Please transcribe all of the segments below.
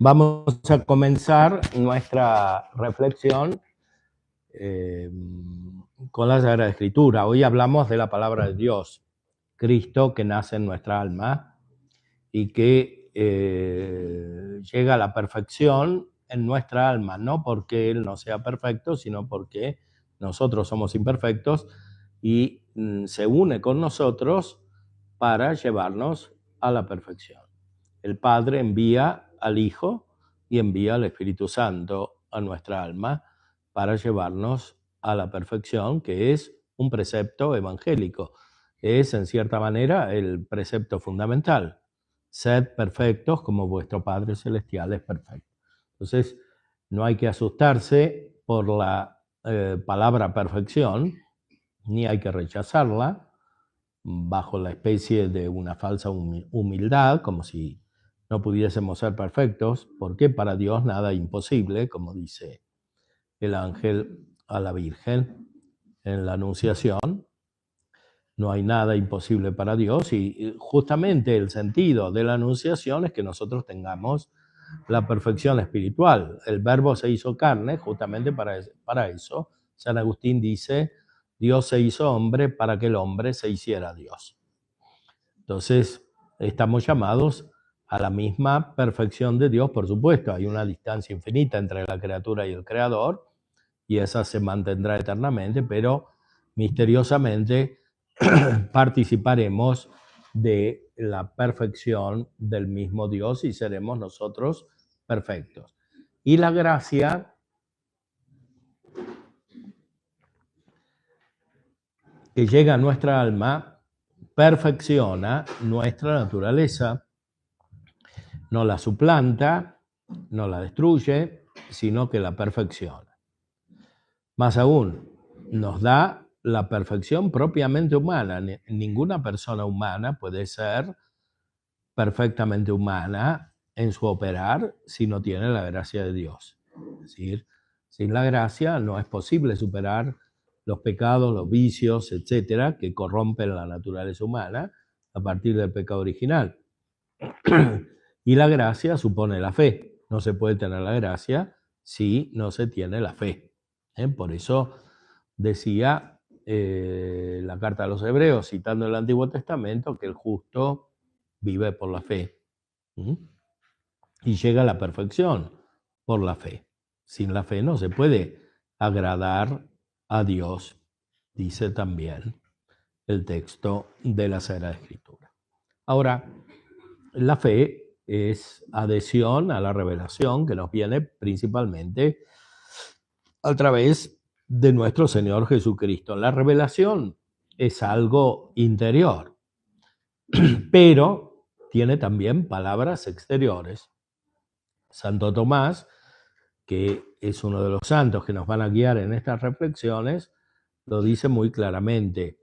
Vamos a comenzar nuestra reflexión con la Sagrada Escritura. Hoy hablamos de la palabra de Dios, Cristo que nace en nuestra alma y que llega a la perfección en nuestra alma, no porque Él no sea perfecto, sino porque nosotros somos imperfectos y se une con nosotros para llevarnos a la perfección. El Padre envía al Hijo y envía al Espíritu Santo a nuestra alma para llevarnos a la perfección, que es un precepto evangélico. Es, en cierta manera, el precepto fundamental. Sed perfectos como vuestro Padre Celestial es perfecto. Entonces, no hay que asustarse por la palabra perfección, ni hay que rechazarla bajo la especie de una falsa humildad, como si no pudiésemos ser perfectos, porque para Dios nada es imposible, como dice el ángel a la Virgen en la Anunciación. No hay nada imposible para Dios y justamente el sentido de la Anunciación es que nosotros tengamos la perfección espiritual. El Verbo se hizo carne justamente para eso. San Agustín dice, Dios se hizo hombre para que el hombre se hiciera Dios. Entonces, estamos llamados a la misma perfección de Dios, por supuesto. Hay una distancia infinita entre la criatura y el Creador, y esa se mantendrá eternamente, pero misteriosamente participaremos de la perfección del mismo Dios y seremos nosotros perfectos. Y la gracia que llega a nuestra alma perfecciona nuestra naturaleza, no la suplanta, no la destruye, sino que la perfecciona. Más aún, nos da la perfección propiamente humana. Ninguna persona humana puede ser perfectamente humana en su operar si no tiene la gracia de Dios. Es decir, sin la gracia no es posible superar los pecados, los vicios, etcétera, que corrompen la naturaleza humana a partir del pecado original. Y la gracia supone la fe. No se puede tener la gracia si no se tiene la fe. Por eso decía la carta a los Hebreos, citando el Antiguo Testamento, que el justo vive por la fe. Y llega a la perfección por la fe. Sin la fe no se puede agradar a Dios, dice también el texto de la Sagrada Escritura. Ahora, la fe es adhesión a la revelación que nos viene principalmente a través de nuestro Señor Jesucristo. La revelación es algo interior, pero tiene también palabras exteriores. Santo Tomás, que es uno de los santos que nos van a guiar en estas reflexiones, lo dice muy claramente.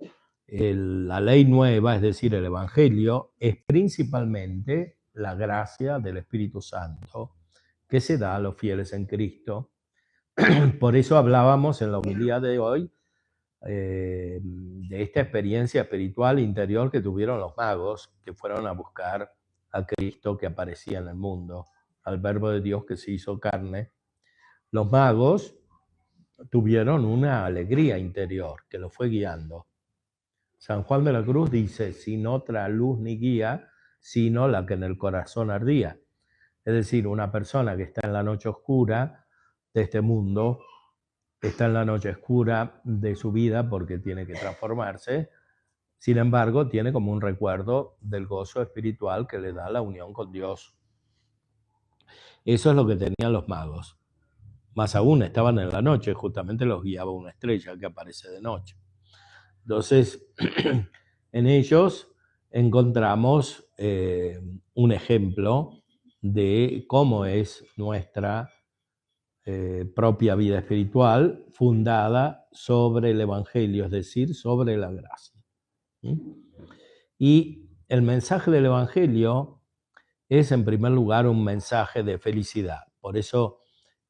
La ley nueva, es decir, el Evangelio, es principalmente la gracia del Espíritu Santo que se da a los fieles en Cristo. Por eso hablábamos en la homilía de hoy de esta experiencia espiritual interior que tuvieron los magos que fueron a buscar a Cristo que aparecía en el mundo, al Verbo de Dios que se hizo carne. Los magos tuvieron una alegría interior que los fue guiando. San Juan de la Cruz dice, sin otra luz ni guía, sino la que en el corazón ardía. Es decir, una persona que está en la noche oscura de este mundo, está en la noche oscura de su vida porque tiene que transformarse, sin embargo, tiene como un recuerdo del gozo espiritual que le da la unión con Dios. Eso es lo que tenían los magos. Más aún, estaban en la noche, justamente los guiaba una estrella que aparece de noche. Entonces, en ellos encontramos un ejemplo de cómo es nuestra propia vida espiritual fundada sobre el Evangelio, es decir, sobre la gracia. Y el mensaje del Evangelio es, en primer lugar, un mensaje de felicidad. Por eso,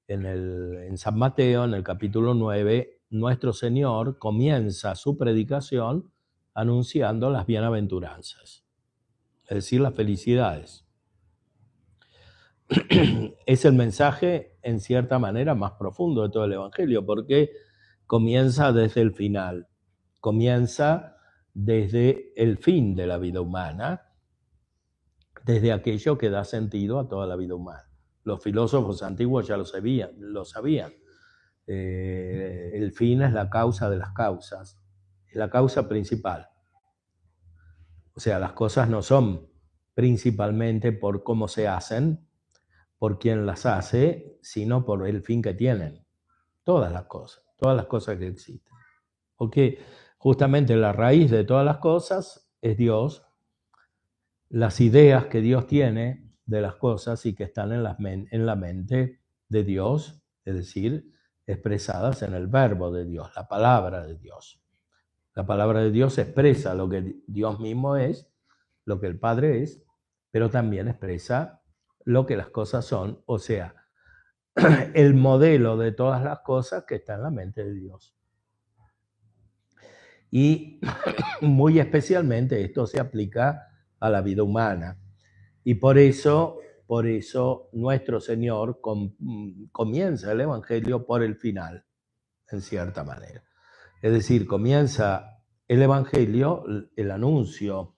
en San Mateo, en el capítulo 9, nuestro Señor comienza su predicación anunciando las bienaventuranzas, es decir, las felicidades. es el mensaje, en cierta manera, más profundo de todo el Evangelio, porque comienza desde el final, comienza desde el fin de la vida humana, desde aquello que da sentido a toda la vida humana. Los filósofos antiguos ya lo sabían. El fin es la causa de las causas, es la causa principal. O sea, las cosas no son principalmente por cómo se hacen, por quién las hace, sino por el fin que tienen. Todas las cosas que existen. Porque justamente la raíz de todas las cosas es Dios, las ideas que Dios tiene de las cosas y que están en la mente de Dios, es decir, expresadas en el verbo de Dios, la palabra de Dios. La palabra de Dios expresa lo que Dios mismo es, lo que el Padre es, pero también expresa lo que las cosas son, o sea, el modelo de todas las cosas que está en la mente de Dios. Y muy especialmente esto se aplica a la vida humana. Y por eso nuestro Señor comienza el Evangelio por el final, en cierta manera. Es decir, comienza el Evangelio, el anuncio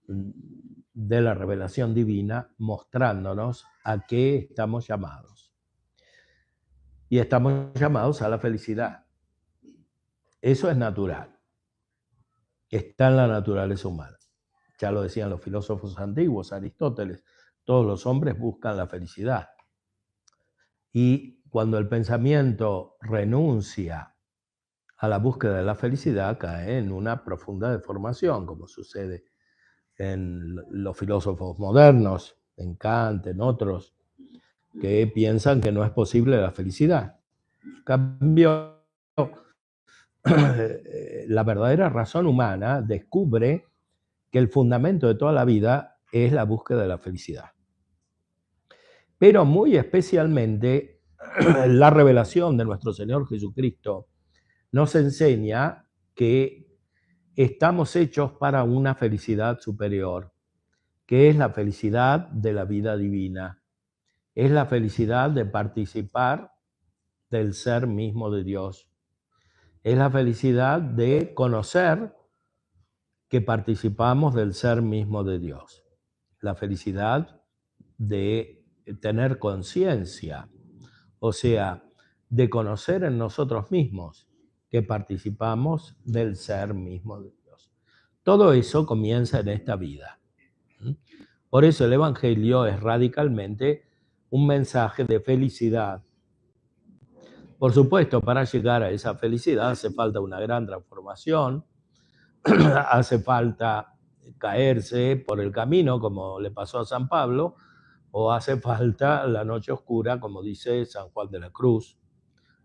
de la revelación divina, mostrándonos a qué estamos llamados. Y estamos llamados a la felicidad. Eso es natural. Está en la naturaleza humana. Ya lo decían los filósofos antiguos, Aristóteles, todos los hombres buscan la felicidad. Y cuando el pensamiento renuncia a la búsqueda de la felicidad, cae en una profunda deformación, como sucede en los filósofos modernos, en Kant, en otros, que piensan que no es posible la felicidad. En cambio, la verdadera razón humana descubre que el fundamento de toda la vida es la búsqueda de la felicidad. Pero muy especialmente la revelación de nuestro Señor Jesucristo nos enseña que estamos hechos para una felicidad superior, que es la felicidad de la vida divina, es la felicidad de participar del ser mismo de Dios, es la felicidad de conocer que participamos del ser mismo de Dios, la felicidad de tener conciencia, o sea, de conocer en nosotros mismos que participamos del ser mismo de Dios. Todo eso comienza en esta vida. Por eso el Evangelio es radicalmente un mensaje de felicidad. Por supuesto, para llegar a esa felicidad hace falta una gran transformación, hace falta caerse por el camino, como le pasó a San Pablo, o hace falta la noche oscura, como dice San Juan de la Cruz.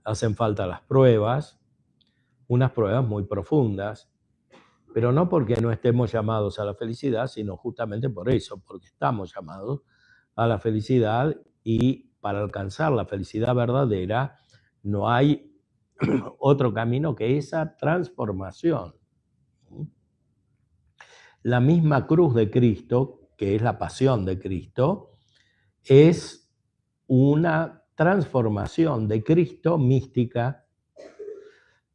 Hacen falta las pruebas, unas pruebas muy profundas, pero no porque no estemos llamados a la felicidad, sino justamente por eso, porque estamos llamados a la felicidad, y para alcanzar la felicidad verdadera no hay otro camino que esa transformación. La misma cruz de Cristo, que es la pasión de Cristo, es una transformación de Cristo mística.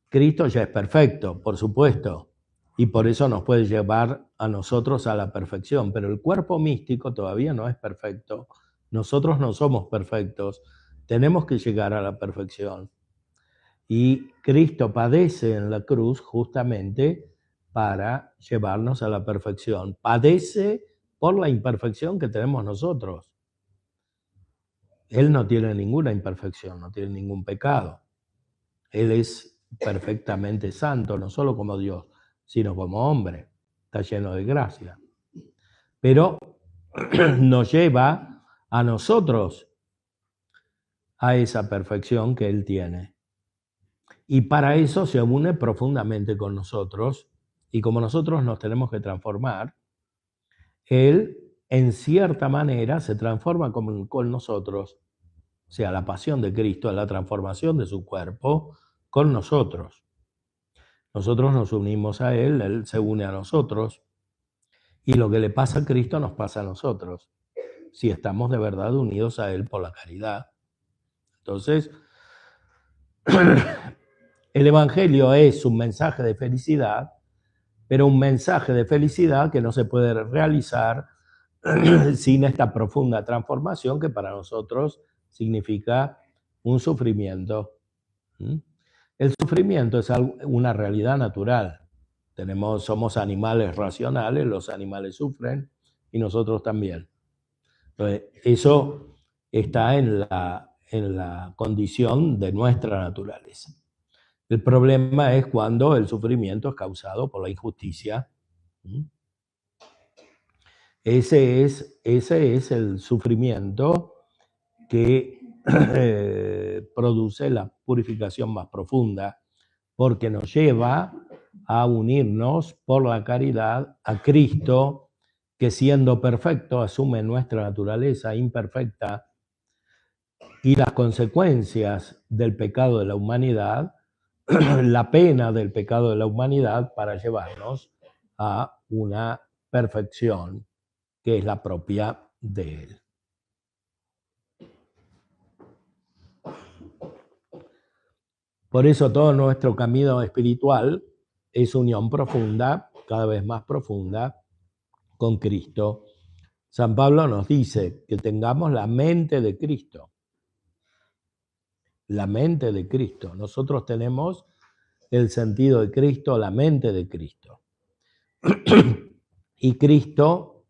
Cristo ya es perfecto, por supuesto, y por eso nos puede llevar a nosotros a la perfección, pero el cuerpo místico todavía no es perfecto. Nosotros no somos perfectos, tenemos que llegar a la perfección. Y Cristo padece en la cruz justamente para llevarnos a la perfección. Padece por la imperfección que tenemos nosotros. Él no tiene ninguna imperfección, no tiene ningún pecado. Él es perfectamente santo, no solo como Dios, sino como hombre. Está lleno de gracia. Pero nos lleva a nosotros a esa perfección que Él tiene. Y para eso se une profundamente con nosotros, y como nosotros nos tenemos que transformar, Él en cierta manera se transforma con nosotros. O sea, la pasión de Cristo es la transformación de su cuerpo con nosotros. Nosotros nos unimos a Él se une a nosotros, y lo que le pasa a Cristo nos pasa a nosotros. si estamos de verdad unidos a Él por la caridad. Entonces, el Evangelio es un mensaje de felicidad, pero un mensaje de felicidad que no se puede realizar sin esta profunda transformación que para nosotros significa un sufrimiento. El sufrimiento es una realidad natural. Somos animales racionales, los animales sufren y nosotros también. Entonces, eso está en la condición de nuestra naturaleza. El problema es cuando el sufrimiento es causado por la injusticia. Ese es el sufrimiento que produce la purificación más profunda, porque nos lleva a unirnos por la caridad a Cristo, que siendo perfecto asume nuestra naturaleza imperfecta y las consecuencias del pecado de la humanidad, la pena del pecado de la humanidad, para llevarnos a una perfección que es la propia de Él. Por eso todo nuestro camino espiritual es unión profunda, cada vez más profunda, con Cristo. San Pablo nos dice que tengamos la mente de Cristo. La mente de Cristo. Nosotros tenemos el sentido de Cristo, la mente de Cristo. Y Cristo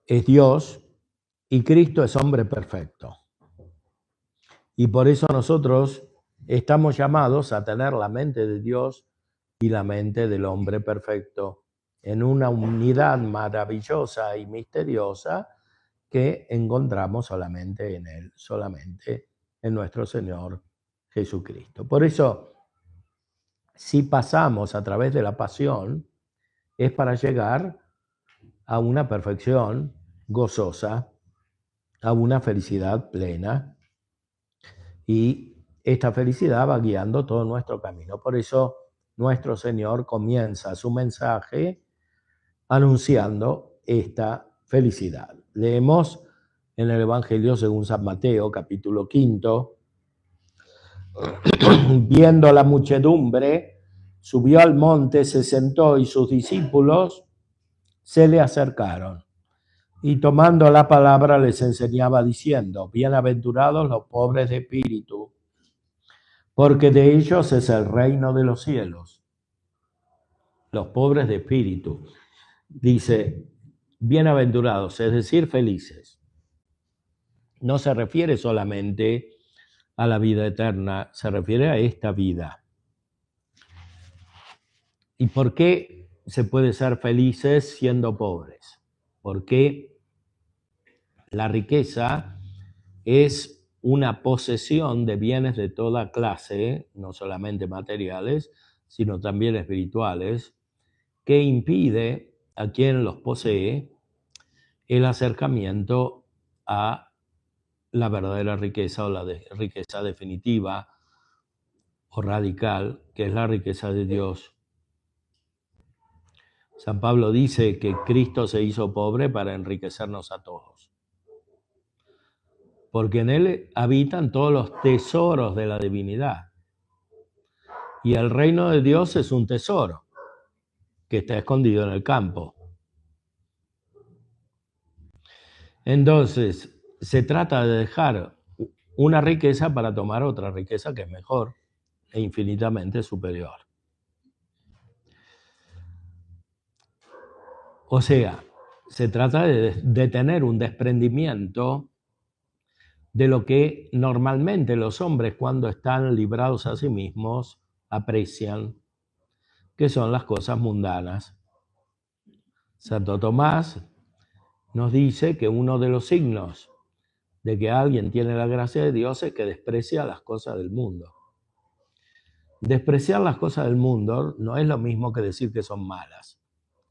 es Dios y Cristo es hombre perfecto. Y por eso nosotros estamos llamados a tener la mente de Dios y la mente del hombre perfecto en una unidad maravillosa y misteriosa que encontramos solamente en Él, solamente en nuestro Señor Jesucristo. Por eso, si pasamos a través de la pasión, es para llegar a una perfección gozosa, a una felicidad plena, y esta felicidad va guiando todo nuestro camino. Por eso nuestro Señor comienza su mensaje anunciando esta felicidad. Leemos en el Evangelio según San Mateo, capítulo 5. Viendo la muchedumbre, subió al monte, se sentó y sus discípulos se le acercaron. Y tomando la palabra les enseñaba diciendo: bienaventurados los pobres de espíritu, porque de ellos es el reino de los cielos. Los pobres de espíritu. Dice, bienaventurados, es decir, felices. No se refiere solamente a la vida eterna, se refiere a esta vida. ¿Y por qué se puede ser felices siendo pobres? Porque la riqueza es una posesión de bienes de toda clase, no solamente materiales, sino también espirituales, que impide a quien los posee el acercamiento a la verdadera riqueza o la riqueza definitiva o radical, que es la riqueza de Dios. San Pablo dice que Cristo se hizo pobre para enriquecernos a todos, porque en Él habitan todos los tesoros de la divinidad. Y el reino de Dios es un tesoro que está escondido en el campo. Entonces, se trata de dejar una riqueza para tomar otra riqueza que es mejor e infinitamente superior. O sea, se trata de tener un desprendimiento de lo que normalmente los hombres, cuando están librados a sí mismos, aprecian, que son las cosas mundanas. Santo Tomás nos dice que uno de los signos de que alguien tiene la gracia de Dios es que desprecia las cosas del mundo. Despreciar las cosas del mundo no es lo mismo que decir que son malas.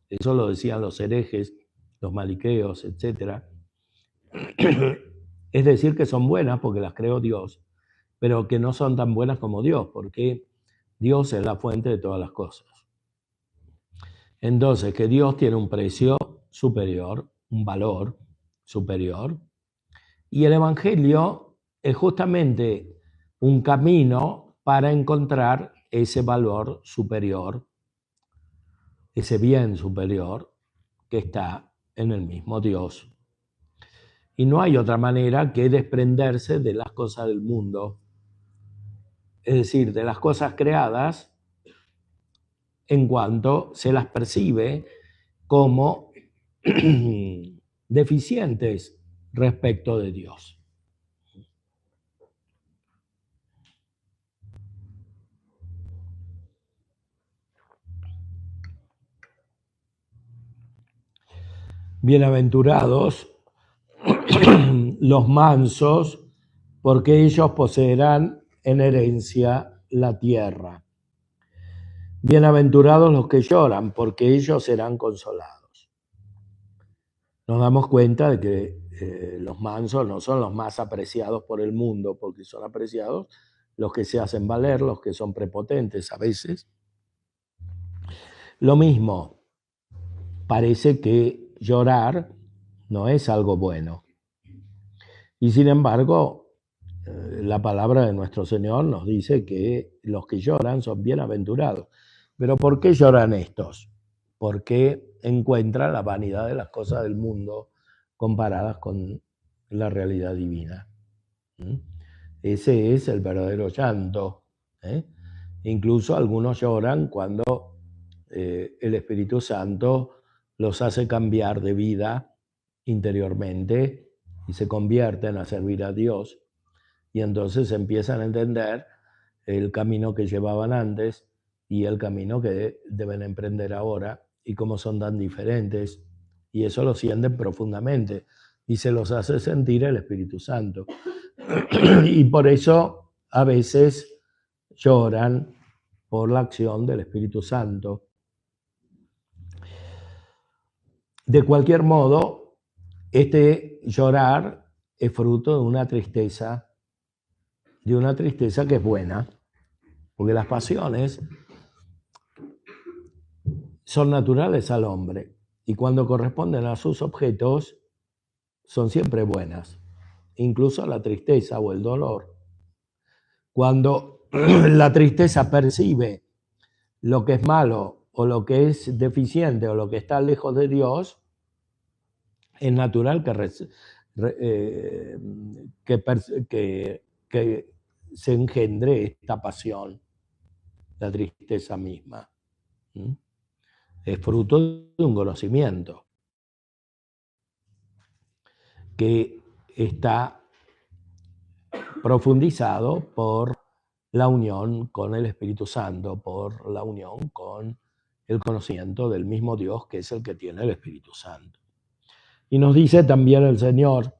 Eso lo decían los herejes, los maniqueos, etc. Es decir, que son buenas porque las creó Dios, pero que no son tan buenas como Dios, porque Dios es la fuente de todas las cosas. Entonces, que Dios tiene un precio superior, un valor superior. Y el Evangelio es justamente un camino para encontrar ese valor superior, ese bien superior que está en el mismo Dios. Y no hay otra manera que desprenderse de las cosas del mundo, es decir, de las cosas creadas, en cuanto se las percibe como deficientes respecto de Dios. Bienaventurados los mansos, porque ellos poseerán en herencia la tierra. Bienaventurados los que lloran, porque ellos serán consolados. Nos damos cuenta de que los mansos no son los más apreciados por el mundo, porque son apreciados los que se hacen valer, los que son prepotentes a veces. Lo mismo, parece que llorar no es algo bueno. Y sin embargo, la palabra de nuestro Señor nos dice que los que lloran son bienaventurados. ¿Pero por qué lloran estos? Porque encuentran la vanidad de las cosas del mundo comparadas con la realidad divina. Ese es el verdadero llanto. Incluso algunos lloran cuando el Espíritu Santo los hace cambiar de vida interiormente y se convierten a servir a Dios, y entonces empiezan a entender el camino que llevaban antes y el camino que deben emprender ahora, y cómo son tan diferentes, y eso lo sienten profundamente y se los hace sentir el Espíritu Santo. Y por eso a veces lloran por la acción del Espíritu Santo. De cualquier modo, este llorar es fruto de una tristeza que es buena, porque las pasiones son naturales al hombre y cuando corresponden a sus objetos son siempre buenas, incluso la tristeza o el dolor. Cuando la tristeza percibe lo que es malo o lo que es deficiente o lo que está lejos de Dios, es natural que se engendre esta pasión, la tristeza misma. Es fruto de un conocimiento que está profundizado por la unión con el Espíritu Santo, por la unión con el conocimiento del mismo Dios, que es el que tiene el Espíritu Santo. Y nos dice también el Señor,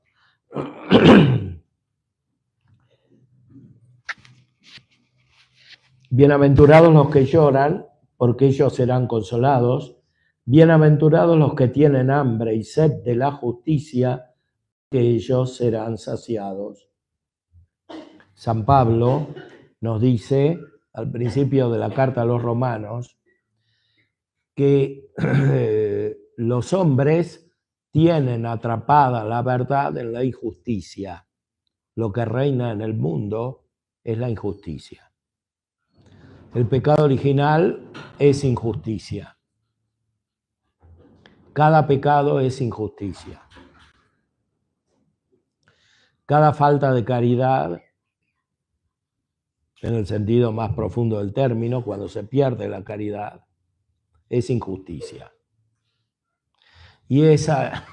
bienaventurados los que lloran, porque ellos serán consolados. Bienaventurados los que tienen hambre y sed de la justicia, que ellos serán saciados. San Pablo nos dice al principio de la carta a los Romanos que los hombres tienen atrapada la verdad en la injusticia. Lo que reina en el mundo es la injusticia. El pecado original es injusticia. Cada pecado es injusticia. Cada falta de caridad, en el sentido más profundo del término, cuando se pierde la caridad, es injusticia. Y esa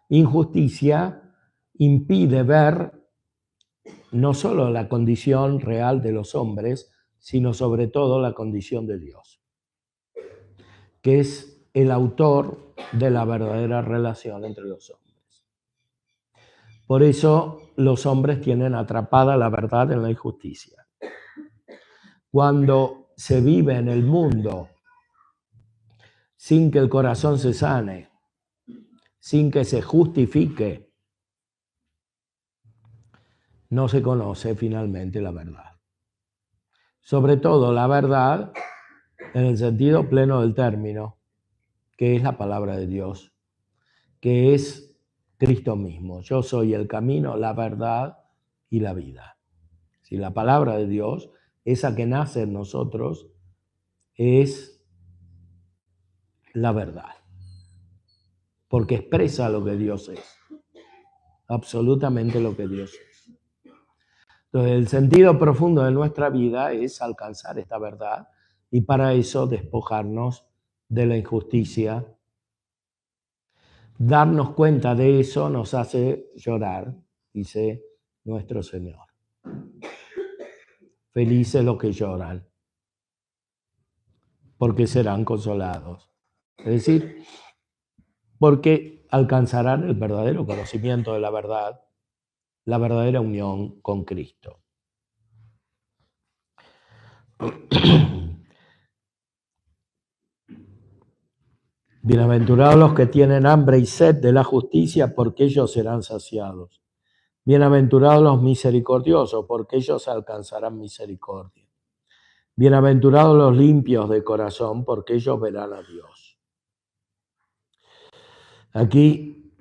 injusticia impide ver no solo la condición real de los hombres, sino sobre todo la condición de Dios, que es el autor de la verdadera relación entre los hombres. Por eso los hombres tienen atrapada la verdad en la injusticia. Cuando se vive en el mundo sin que el corazón se sane, sin que se justifique, no se conoce finalmente la verdad. Sobre todo la verdad en el sentido pleno del término, que es la palabra de Dios, que es Cristo mismo. Yo soy el camino, la verdad y la vida. Si la palabra de Dios, esa que nace en nosotros, es la verdad, porque expresa lo que Dios es, absolutamente lo que Dios es. Entonces, el sentido profundo de nuestra vida es alcanzar esta verdad y para eso despojarnos de la injusticia. Darnos cuenta de eso nos hace llorar, dice nuestro Señor. Felices los que lloran, porque serán consolados. Es decir, porque alcanzarán el verdadero conocimiento de la verdad, la verdadera unión con Cristo. Bienaventurados los que tienen hambre y sed de la justicia, porque ellos serán saciados. Bienaventurados los misericordiosos, porque ellos alcanzarán misericordia. Bienaventurados los limpios de corazón, porque ellos verán a Dios. Aquí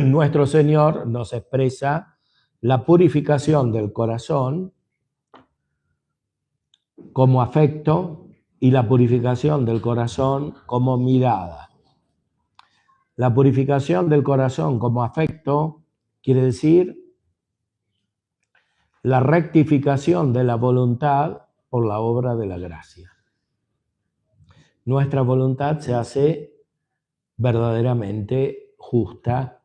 nuestro Señor nos expresa la purificación del corazón como afecto y la purificación del corazón como mirada. La purificación del corazón como afecto quiere decir la rectificación de la voluntad por la obra de la gracia. Nuestra voluntad se hace verdaderamente justa,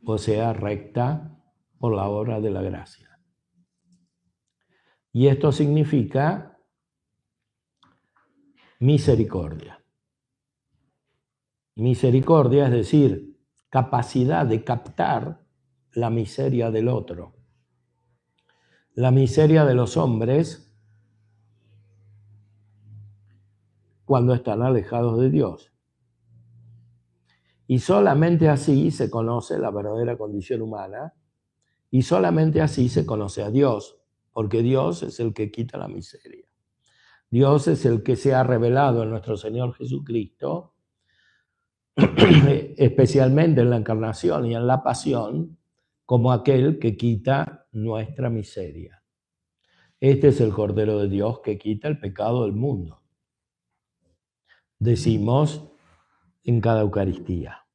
o sea, recta por la obra de la gracia. Y esto significa misericordia. Misericordia es decir, capacidad de captar la miseria del otro. La miseria de los hombres cuando están alejados de Dios. Y solamente así se conoce la verdadera condición humana y solamente así se conoce a Dios, porque Dios es el que quita la miseria. Dios es el que se ha revelado en nuestro Señor Jesucristo, especialmente en la encarnación y en la pasión, como aquel que quita nuestra miseria. Este es el Cordero de Dios que quita el pecado del mundo. Decimos en cada Eucaristía.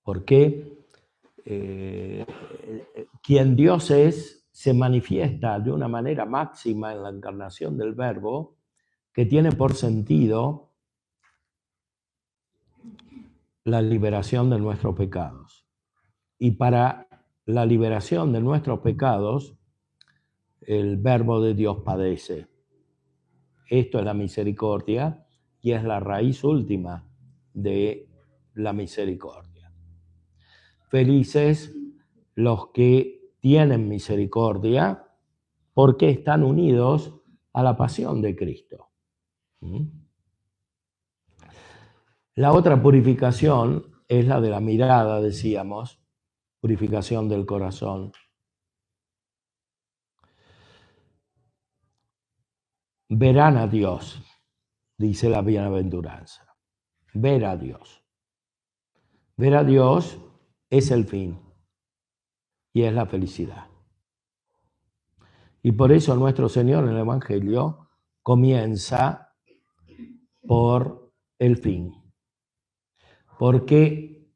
Porque quien Dios es se manifiesta de una manera máxima en la encarnación del Verbo, que tiene por sentido la liberación de nuestros pecados. Y para la liberación de nuestros pecados, el Verbo de Dios padece. Esto es la misericordia y es la raíz última de la misericordia. Felices los que tienen misericordia porque están unidos a la pasión de Cristo. La otra purificación es la de la mirada, decíamos, purificación del corazón. Verán a Dios, dice la bienaventuranza. Ver a Dios. Ver a Dios es el fin y es la felicidad. Y por eso nuestro Señor en el Evangelio comienza por el fin. Porque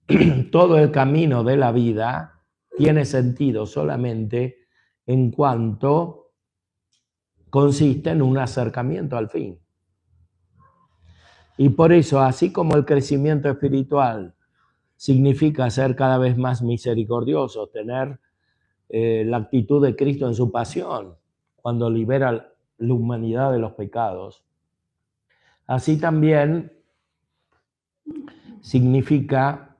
todo el camino de la vida tiene sentido solamente en cuanto consiste en un acercamiento al fin. Y por eso, así como el crecimiento espiritual significa ser cada vez más misericordioso, tener la actitud de Cristo en su pasión, cuando libera la humanidad de los pecados, así también significa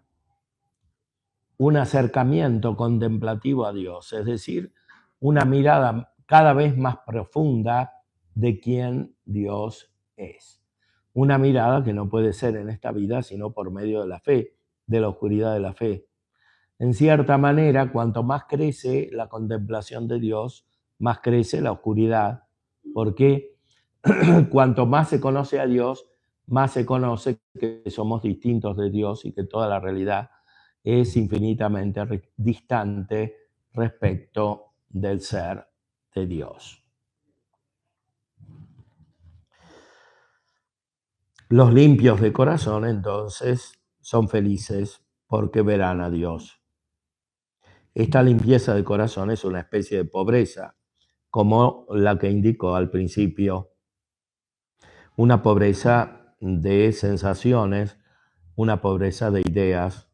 un acercamiento contemplativo a Dios, es decir, una mirada cada vez más profunda de quién Dios es. Una mirada que no puede ser en esta vida sino por medio de la fe, de la oscuridad de la fe. En cierta manera, cuanto más crece la contemplación de Dios, más crece la oscuridad, porque cuanto más se conoce a Dios, más se conoce que somos distintos de Dios y que toda la realidad es infinitamente distante respecto del ser de Dios. Los limpios de corazón, entonces, son felices porque verán a Dios. Esta limpieza de corazón es una especie de pobreza, como la que indicó al principio, una pobreza de sensaciones, una pobreza de ideas,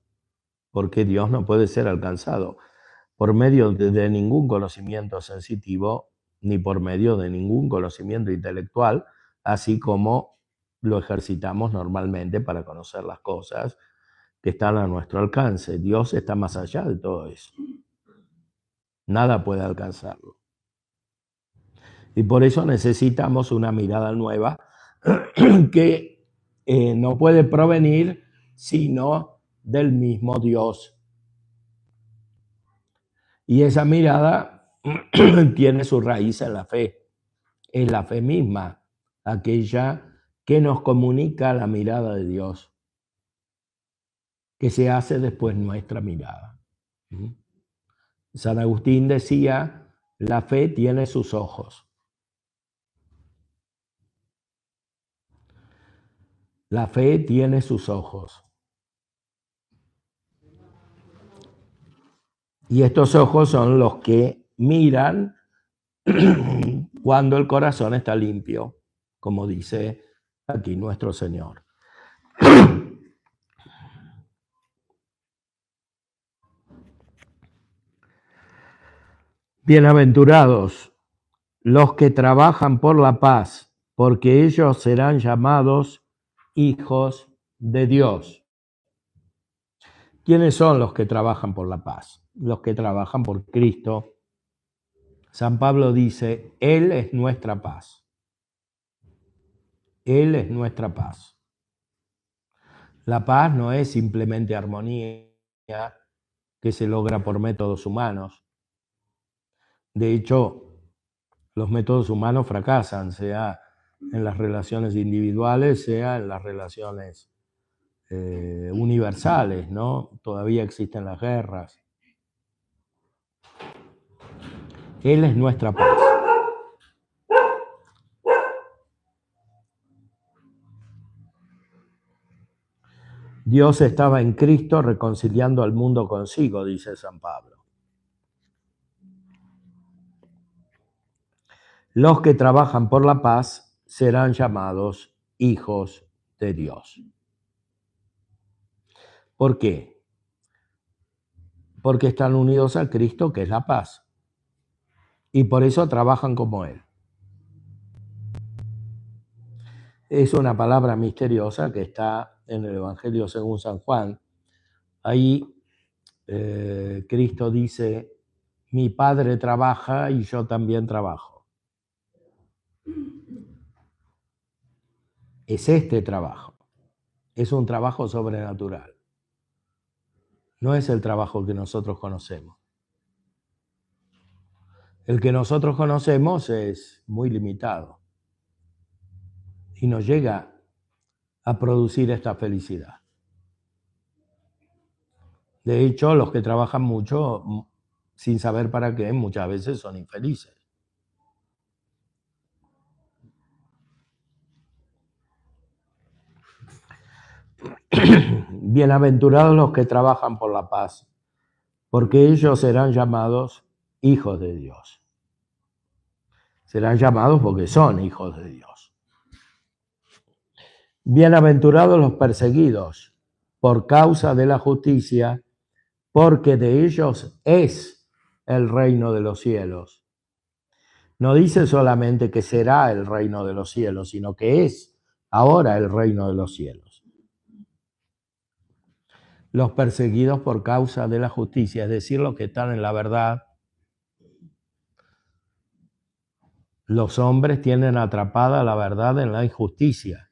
porque Dios no puede ser alcanzado por medio de ningún conocimiento sensitivo, ni por medio de ningún conocimiento intelectual, así como lo ejercitamos normalmente para conocer las cosas que están a nuestro alcance. Dios está más allá de todo eso. Nada puede alcanzarlo. Y por eso necesitamos una mirada nueva que no puede provenir sino del mismo Dios. Y esa mirada tiene su raíz en la fe. Es la fe misma, aquella que nos comunica la mirada de Dios, que se hace después nuestra mirada. San Agustín decía, la fe tiene sus ojos. La fe tiene sus ojos. Y estos ojos son los que miran cuando el corazón está limpio, como dice aquí nuestro Señor. Bienaventurados los que trabajan por la paz, porque ellos serán llamados hijos de Dios. ¿Quiénes son los que trabajan por la paz? Los que trabajan por Cristo. San Pablo dice, Él es nuestra paz. Él es nuestra paz. La paz no es simplemente armonía que se logra por métodos humanos. De hecho, los métodos humanos fracasan, sea en las relaciones individuales, sea en las relaciones universales, ¿no? Todavía existen las guerras. Él es nuestra paz. Dios estaba en Cristo reconciliando al mundo consigo, dice San Pablo. Los que trabajan por la paz serán llamados hijos de Dios. ¿Por qué? Porque están unidos a Cristo, que es la paz. Y por eso trabajan como Él. Es una palabra misteriosa que está en el Evangelio según San Juan. Ahí Cristo dice, mi Padre trabaja y yo también trabajo. Es este trabajo. Es un trabajo sobrenatural. No es el trabajo que nosotros conocemos. El que nosotros conocemos es muy limitado y no llega a producir esta felicidad. De hecho, los que trabajan mucho sin saber para qué, muchas veces son infelices. Bienaventurados los que trabajan por la paz, porque ellos serán llamados hijos de Dios. Serán llamados porque son hijos de Dios. Bienaventurados los perseguidos por causa de la justicia, porque de ellos es el reino de los cielos. No dice solamente que será el reino de los cielos, sino que es ahora el reino de los cielos. Los perseguidos por causa de la justicia, es decir, los que están en la verdad. Los hombres tienen atrapada la verdad en la injusticia.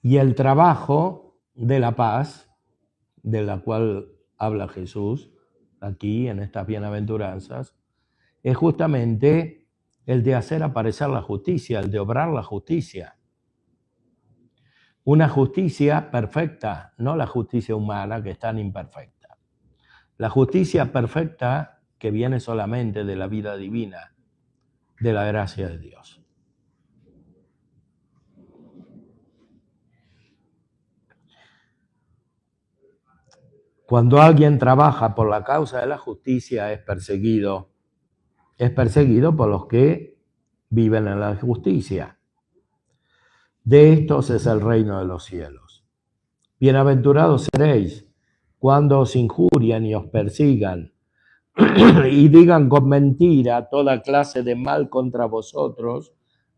Y el trabajo de la paz, de la cual habla Jesús aquí en estas bienaventuranzas, es justamente el de hacer aparecer la justicia, el de obrar la justicia. una justicia perfecta, no la justicia humana que es tan imperfecta. La justicia perfecta que viene solamente de la vida divina, de la gracia de Dios. Cuando alguien trabaja por la causa de la justicia es perseguido por los que viven en la justicia. De estos es el reino de los cielos. Bienaventurados seréis cuando os injurien y os persigan y digan con mentira toda clase de mal contra vosotros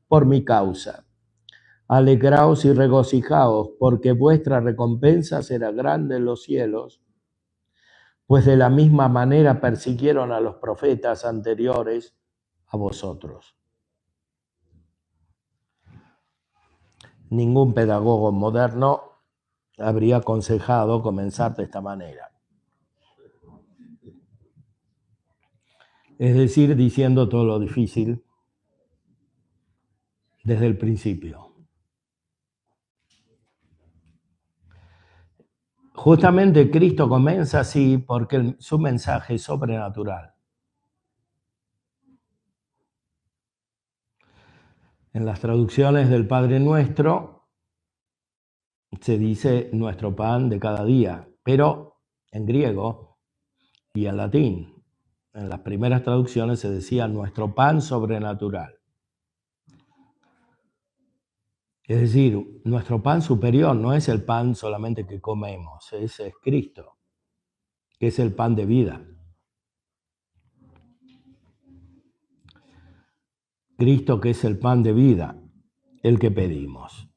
por mi causa. Alegraos y regocijaos, porque vuestra recompensa será grande en los cielos, pues de la misma manera persiguieron a los profetas anteriores a vosotros. Ningún pedagogo moderno habría aconsejado comenzar de esta manera. Es decir, diciendo todo lo difícil desde el principio. Justamente Cristo comienza así porque su mensaje es sobrenatural. En las traducciones del Padre Nuestro se dice nuestro pan de cada día, pero en griego y en latín, en las primeras traducciones se decía nuestro pan sobrenatural. Es decir, nuestro pan superior no es el pan solamente que comemos, ese es Cristo, que es el pan de vida. Cristo que es el pan de vida, el que pedimos.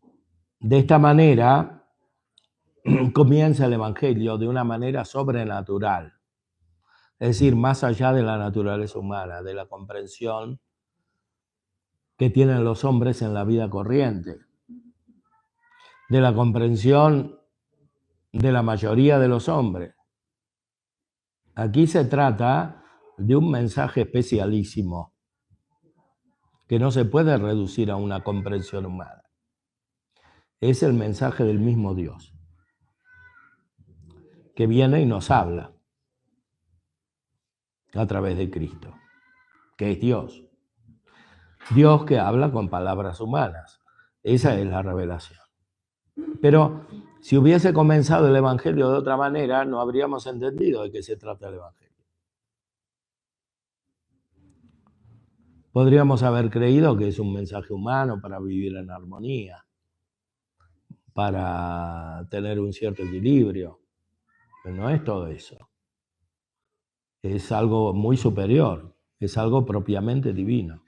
De esta manera comienza el Evangelio de una manera sobrenatural, es decir, más allá de la naturaleza humana, de la comprensión que tienen los hombres en la vida corriente, de la comprensión de la mayoría de los hombres. Aquí se trata de un mensaje especialísimo que no se puede reducir a una comprensión humana. Es el mensaje del mismo Dios, que viene y nos habla a través de Cristo, que es Dios. Dios que habla con palabras humanas. Esa es la revelación. Pero si hubiese comenzado el Evangelio de otra manera, no habríamos entendido de qué se trata el Evangelio. Podríamos haber creído que es un mensaje humano para vivir en armonía, para tener un cierto equilibrio, pero no es todo eso. Es algo muy superior, es algo propiamente divino.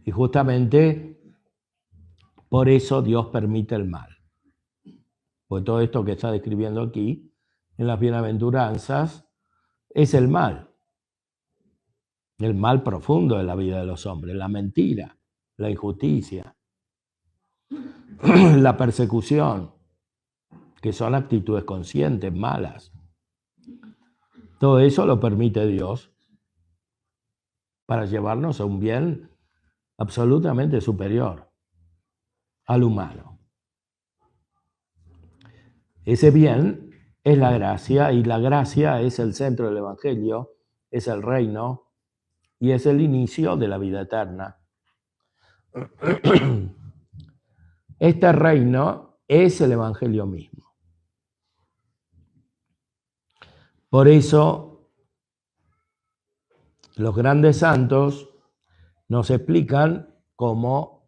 Y justamente por eso Dios permite el mal. Pues todo esto que está describiendo aquí, en las bienaventuranzas, es el mal profundo de la vida de los hombres, la mentira, la injusticia, la persecución, que son actitudes conscientes, malas. Todo eso lo permite Dios para llevarnos a un bien absolutamente superior al humano. Ese bien es la gracia, y la gracia es el centro del Evangelio, es el reino y es el inicio de la vida eterna. Este reino es el Evangelio mismo. Por eso los grandes santos nos explican cómo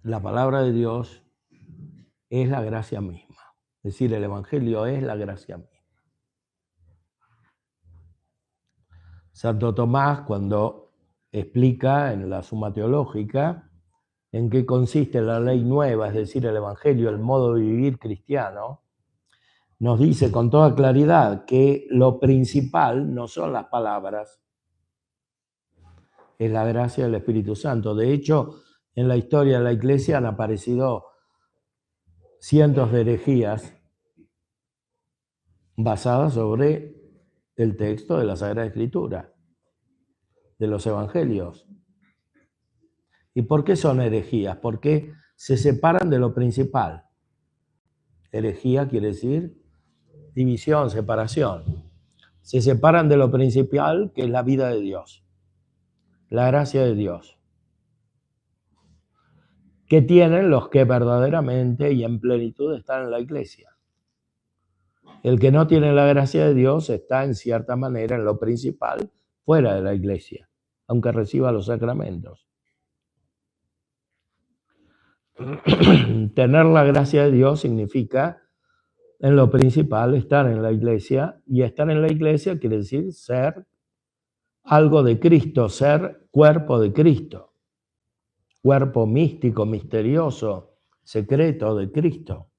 la palabra de Dios es la gracia misma. Es decir, el Evangelio es la gracia misma. Santo Tomás, cuando explica en la Suma Teológica en qué consiste la ley nueva, es decir, el Evangelio, el modo de vivir cristiano, nos dice con toda claridad que lo principal no son las palabras, es la gracia del Espíritu Santo. De hecho, en la historia de la Iglesia han aparecido cientos de herejías basadas sobre el texto de la Sagrada Escritura, de los Evangelios. ¿Y por qué son herejías? Porque se separan de lo principal. Herejía quiere decir división, separación. Se separan de lo principal, que es la vida de Dios, la gracia de Dios, que tienen los que verdaderamente y en plenitud están en la iglesia. El que no tiene la gracia de Dios está en cierta manera en lo principal, fuera de la iglesia, aunque reciba los sacramentos. Tener la gracia de Dios significa, en lo principal, estar en la iglesia, y estar en la iglesia quiere decir ser algo de Cristo, ser cuerpo de Cristo, cuerpo místico, misterioso, secreto de Cristo.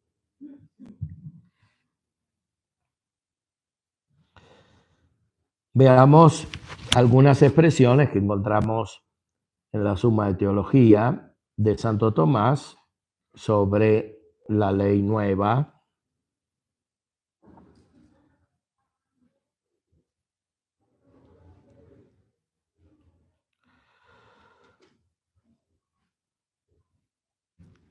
Veamos algunas expresiones que encontramos en la Suma de Teología de Santo Tomás sobre la ley nueva.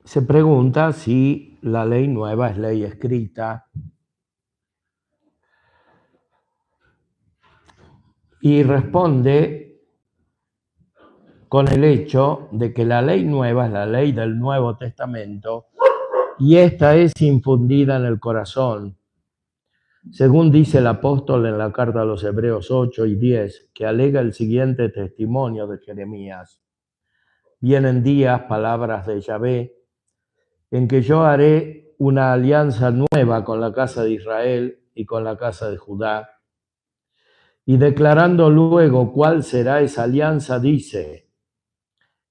Se pregunta si la ley nueva es ley escrita, y responde con el hecho de que la ley nueva es la ley del Nuevo Testamento, y esta es infundida en el corazón, según dice el apóstol en la carta a los Hebreos 8 y 10, que alega el siguiente testimonio de Jeremías: vienen días, palabras de Yahvé, en que yo haré una alianza nueva con la casa de Israel y con la casa de Judá. Y declarando luego cuál será esa alianza, dice: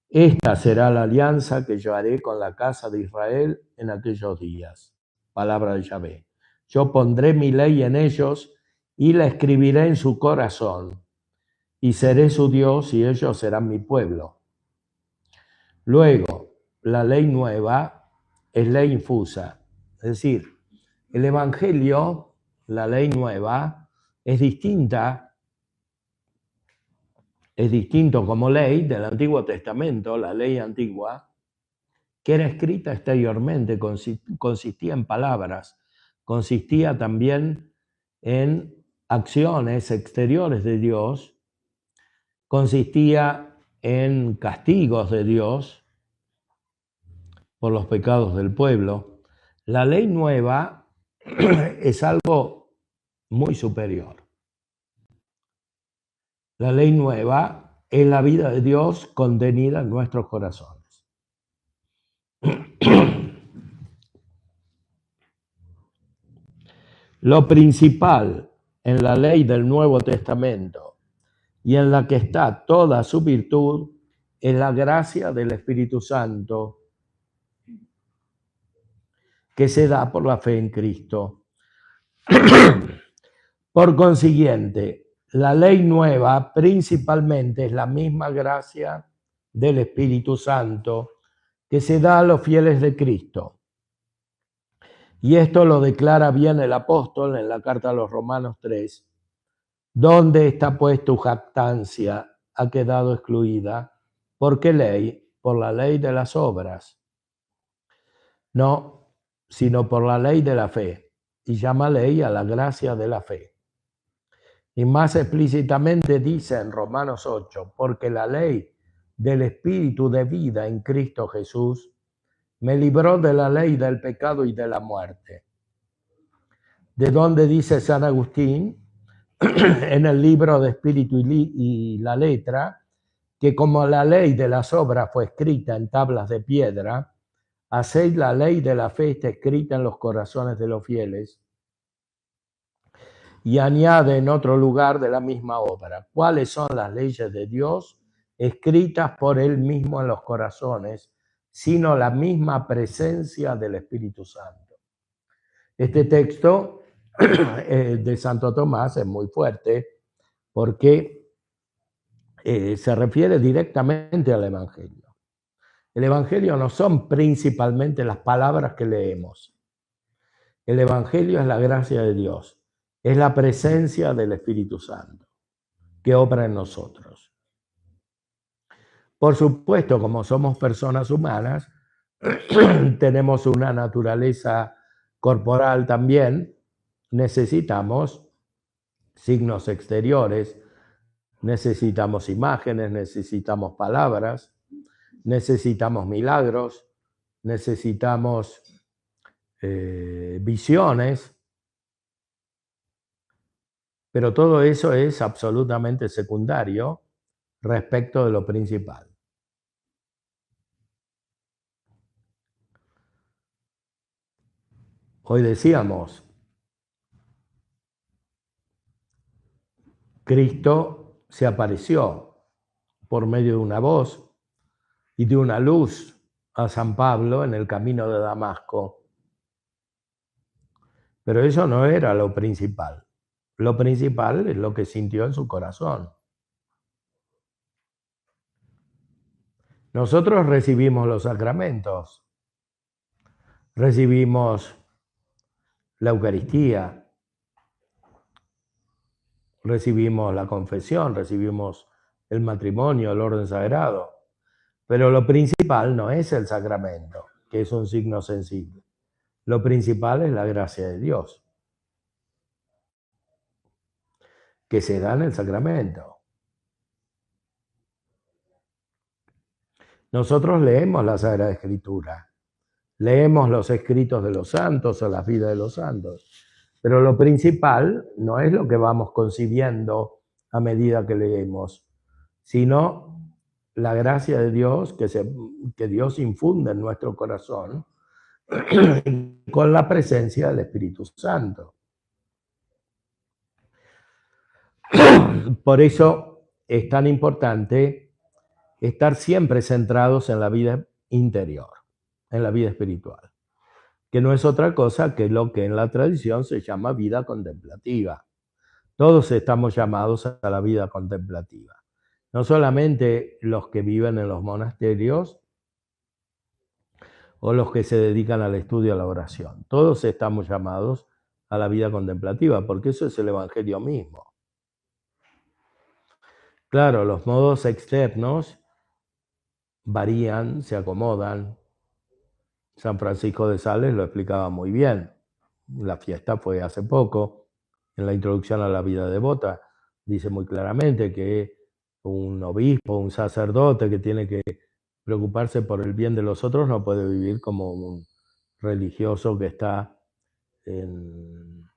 esta será la alianza que yo haré con la casa de Israel en aquellos días. Palabra de Yahvé. Yo pondré mi ley en ellos y la escribiré en su corazón, y seré su Dios y ellos serán mi pueblo. Luego, la ley nueva es ley infusa, es decir, el Evangelio, la ley nueva, es distinto como ley del Antiguo Testamento, la ley antigua, que era escrita exteriormente, consistía en palabras, consistía también en acciones exteriores de Dios, consistía en castigos de Dios por los pecados del pueblo. La ley nueva es algo muy superior. La ley nueva es la vida de Dios contenida en nuestros corazones. Lo principal en la ley del Nuevo Testamento y en la que está toda su virtud es la gracia del Espíritu Santo que se da por la fe en Cristo. Por consiguiente, la ley nueva principalmente es la misma gracia del Espíritu Santo que se da a los fieles de Cristo. Y esto lo declara bien el apóstol en la carta a los Romanos 3. ¿Dónde está pues tu jactancia? Ha quedado excluida. ¿Por qué ley? Por la ley de las obras. No, sino por la ley de la fe. Y llama ley a la gracia de la fe. Y más explícitamente dice en Romanos 8, porque la ley del Espíritu de vida en Cristo Jesús me libró de la ley del pecado y de la muerte. De donde dice San Agustín, en el libro de Espíritu y la Letra, que como la ley de las obras fue escrita en tablas de piedra, así la ley de la fe está escrita en los corazones de los fieles. Y añade en otro lugar de la misma obra: ¿cuáles son las leyes de Dios escritas por Él mismo en los corazones, sino la misma presencia del Espíritu Santo? Este texto de Santo Tomás es muy fuerte porque se refiere directamente al Evangelio. El Evangelio no son principalmente las palabras que leemos. El Evangelio es la gracia de Dios. Es la presencia del Espíritu Santo que obra en nosotros. Por supuesto, como somos personas humanas, tenemos una naturaleza corporal también, necesitamos signos exteriores, necesitamos imágenes, necesitamos palabras, necesitamos milagros, necesitamos visiones, pero todo eso es absolutamente secundario respecto de lo principal. Hoy decíamos, Cristo se apareció por medio de una voz y de una luz a San Pablo en el camino de Damasco. Pero eso no era lo principal. Lo principal es lo que sintió en su corazón. Nosotros recibimos los sacramentos, recibimos la Eucaristía, recibimos la confesión, recibimos el matrimonio, el orden sagrado, pero lo principal no es el sacramento, que es un signo sensible. Lo principal es la gracia de Dios, que se da en el sacramento. Nosotros leemos la Sagrada Escritura, leemos los escritos de los santos o las vidas de los santos, pero lo principal no es lo que vamos concibiendo a medida que leemos, sino la gracia de Dios que Dios infunde en nuestro corazón con la presencia del Espíritu Santo. Por eso es tan importante estar siempre centrados en la vida interior, en la vida espiritual, que no es otra cosa que lo que en la tradición se llama vida contemplativa. Todos estamos llamados a la vida contemplativa. No solamente los que viven en los monasterios o los que se dedican al estudio, a la oración. Todos estamos llamados a la vida contemplativa, porque eso es el Evangelio mismo. Claro, los modos externos varían, se acomodan. San Francisco de Sales lo explicaba muy bien. La fiesta fue hace poco, en la introducción a la vida devota, dice muy claramente que un obispo, un sacerdote que tiene que preocuparse por el bien de los otros no puede vivir como un religioso que está en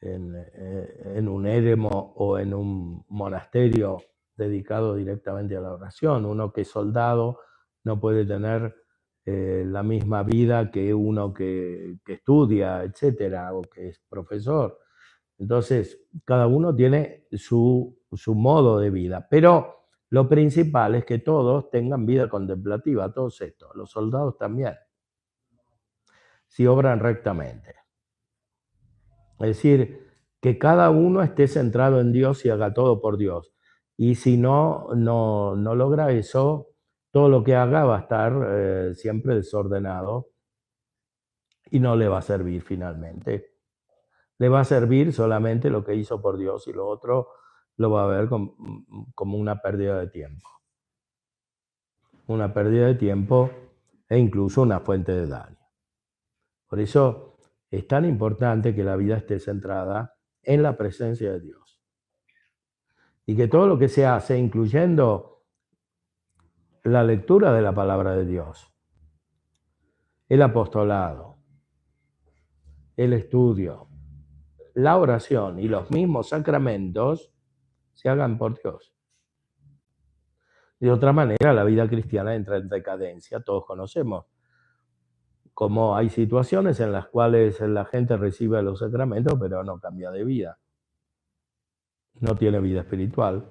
un éremo o en un monasterio dedicado directamente a la oración. Uno que es soldado no puede tener la misma vida que uno que estudia, etcétera, o que es profesor. Entonces, cada uno tiene su modo de vida, pero lo principal es que todos tengan vida contemplativa, todos estos, los soldados también, si obran rectamente. Es decir, que cada uno esté centrado en Dios y haga todo por Dios. Y si no logra eso, todo lo que haga va a estar siempre desordenado y no le va a servir finalmente. Le va a servir solamente lo que hizo por Dios y lo otro lo va a ver como una pérdida de tiempo. Una pérdida de tiempo e incluso una fuente de daño. Por eso es tan importante que la vida esté centrada en la presencia de Dios. Y que todo lo que se hace, incluyendo la lectura de la palabra de Dios, el apostolado, el estudio, la oración y los mismos sacramentos, se hagan por Dios. De otra manera, la vida cristiana entra en decadencia. Todos conocemos cómo hay situaciones en las cuales la gente recibe los sacramentos, pero no cambia de vida. No tiene vida espiritual.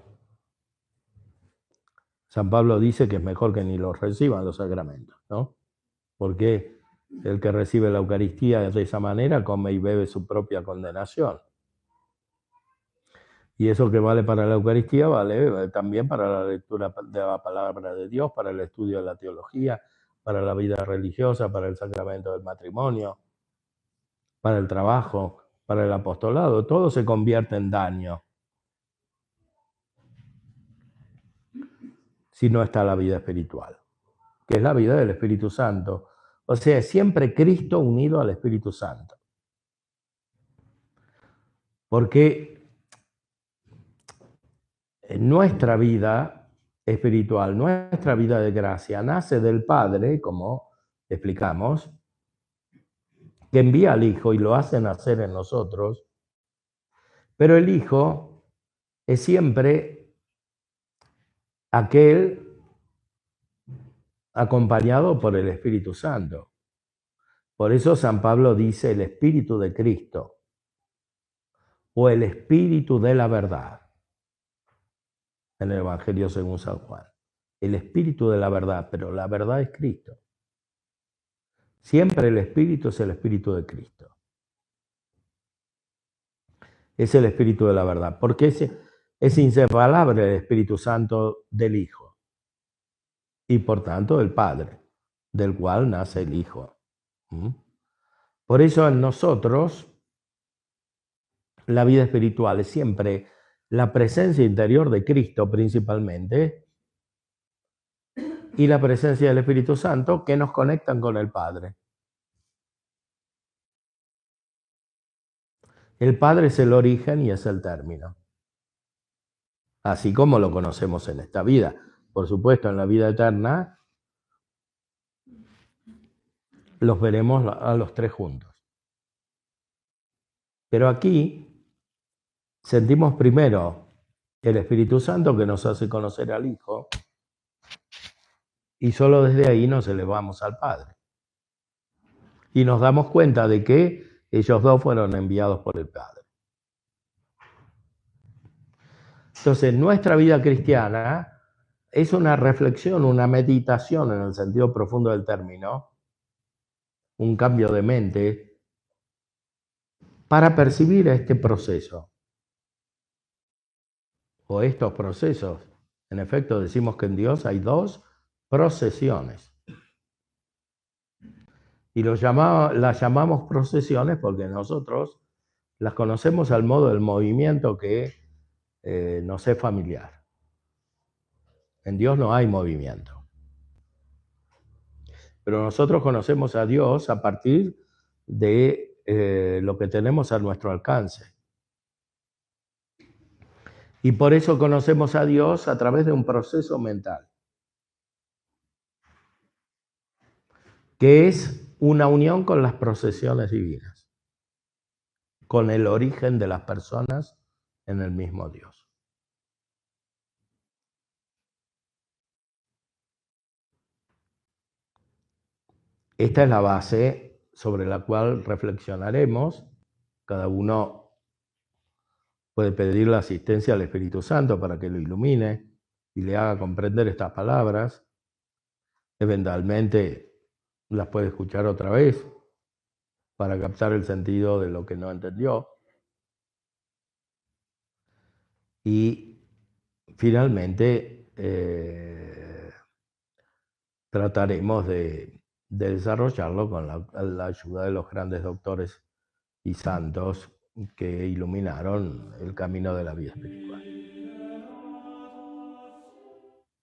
San Pablo dice que es mejor que ni los reciban los sacramentos, ¿no? Porque el que recibe la Eucaristía de esa manera come y bebe su propia condenación. Y eso que vale para la Eucaristía vale también para la lectura de la palabra de Dios, para el estudio de la teología, para la vida religiosa, para el sacramento del matrimonio, para el trabajo, para el apostolado. Todo se convierte en daño. si no está la vida espiritual, que es la vida del Espíritu Santo. O sea, siempre Cristo unido al Espíritu Santo. Porque nuestra vida espiritual, nuestra vida de gracia, nace del Padre, como explicamos, que envía al Hijo y lo hace nacer en nosotros, pero el Hijo es siempre aquel acompañado por el Espíritu Santo. Por eso San Pablo dice el Espíritu de Cristo o el Espíritu de la verdad en el Evangelio según San Juan. El Espíritu de la verdad, pero la verdad es Cristo. Siempre el Espíritu es el Espíritu de Cristo. Es el Espíritu de la verdad, porque es inseparable el Espíritu Santo del Hijo y por tanto del Padre, del cual nace el Hijo. Por eso en nosotros la vida espiritual es siempre la presencia interior de Cristo principalmente y la presencia del Espíritu Santo que nos conectan con el Padre. El Padre es el origen y es el término, así como lo conocemos en esta vida. Por supuesto, en la vida eterna los veremos a los tres juntos. Pero aquí sentimos primero el Espíritu Santo que nos hace conocer al Hijo y solo desde ahí nos elevamos al Padre. Y nos damos cuenta de que ellos dos fueron enviados por el Padre. Entonces, nuestra vida cristiana es una reflexión, una meditación en el sentido profundo del término, un cambio de mente para percibir este proceso o estos procesos. En efecto, decimos que en Dios hay dos procesiones. Y las llamamos procesiones porque nosotros las conocemos al modo del movimiento que nos es familiar. En Dios no hay movimiento. Pero nosotros conocemos a Dios a partir de lo que tenemos a nuestro alcance. Y por eso conocemos a Dios a través de un proceso mental, que es una unión con las procesiones divinas, con el origen de las personas en el mismo Dios. Esta es la base sobre la cual reflexionaremos. Cada uno puede pedir la asistencia al Espíritu Santo para que lo ilumine y le haga comprender estas palabras. Eventualmente las puede escuchar otra vez para captar el sentido de lo que no entendió. Y finalmente trataremos de desarrollarlo con la ayuda de los grandes doctores y santos que iluminaron el camino de la vida espiritual.